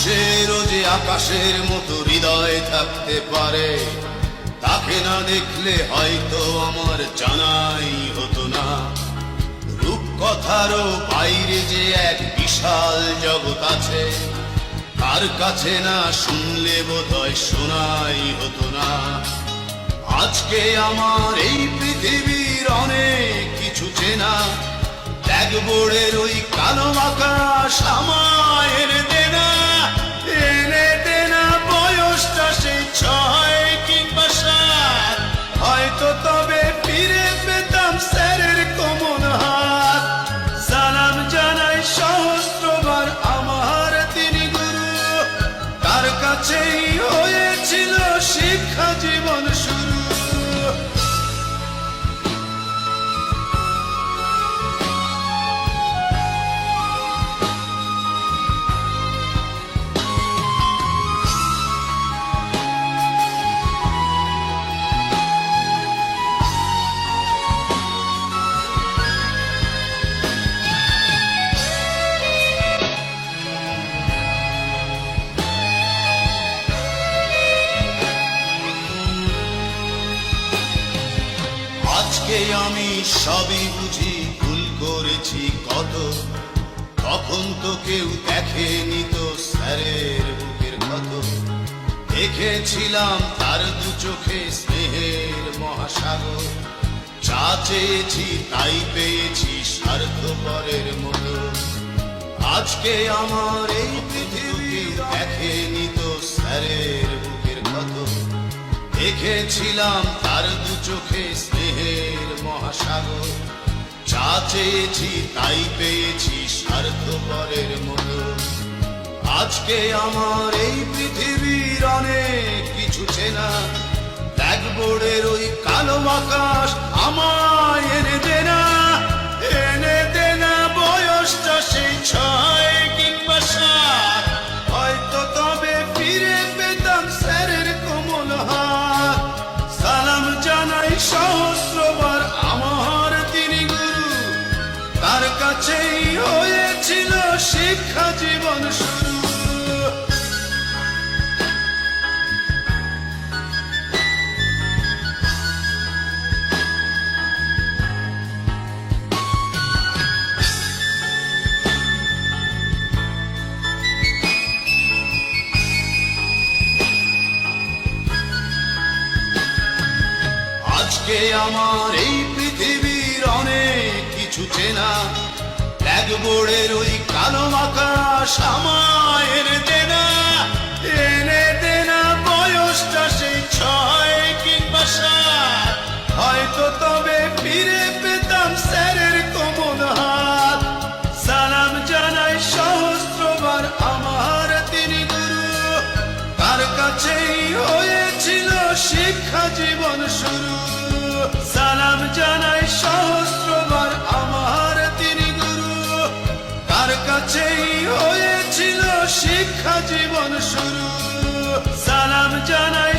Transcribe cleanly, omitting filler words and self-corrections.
মানুষেরও যে আকাশের মতো হৃদয় থাকতে পারে, তাকে না দেখলে হয়তো আমার জানাই হতো না। রূপকথারও বাইরে যে এক বিশাল জগৎ আছে, তার কাছে না শুনলে বোধহয় শোনাই হতো না। আজকে আমার এই পৃথিবীর অনেক কিছু চেনা, ব্ল্যাকবোর্ডের ওই কালো আকাশ আমায় এনে দেনা, এনে দেনা। বয়সটা সেই 6 কিংবা 7, হয়তো তবে ফিরে পেতাম স্যারের কোমল হাত। সালাম জানাই সহস্রবার আমার তিনি গুরু, তার কাছেই হয়েছিল শিক্ষা জীবন শুরু। আজকে আমি সবই বুঝি, ভুল করেছি কত। তখন তো কেউ দেখেনি তো স্যারের বুকের ক্ষত। দেখেছিলাম তার দু চোখে স্নেহের মহাসাগর, যা চেয়েছি তাই পেয়েছি স্বার্থপরের মতো। আজকে আমার এই পৃথিবী দেখেনি তো স্যারের বুকের ক্ষত। দেখেছিলাম তার দু চোখে স্নেহের মহাসাগর, যা চেয়েছি তাই পেয়েছি স্বার্থপরের মতো। আজকে আমার এই পৃথিবীর অনেক কিছু চেনা, ব্ল্যাকবোর্ডের ওই কালো আকাশ আমায় এনে দেনা, এনে দেনা। বয়সটা সেই 6 কিংবা 7, হয়তো তবে ফিরে পেতাম স্যারের কোমল হাত। সালাম জানাই সহস্রবার আমার তিনি গুরু, তার কাছেই হয়েছিল শিক্ষা জীবন শুরু। আজকে আমার এই পৃথিবীর অনেক কিছু চেনা, ব্ল্যাকবোর্ডের ওই কালো আকাশ আমায় এনে দেনা, এনে দেনা। বয়সটা সেই 6 কিংবা 7, হয়তো তবে ফিরে পেতাম স্যারের কোমল হাত। সালাম জানাই সহস্রবার আমার তিনি গুরু, তার কাছেই হয়েছিল শিক্ষা জীবন শুরু। সালাম জানাই সহস্রবার আমার তিনি গুরু, তার কাছেই হয়েছিল শিক্ষা জীবন শুরু। সালাম জানাই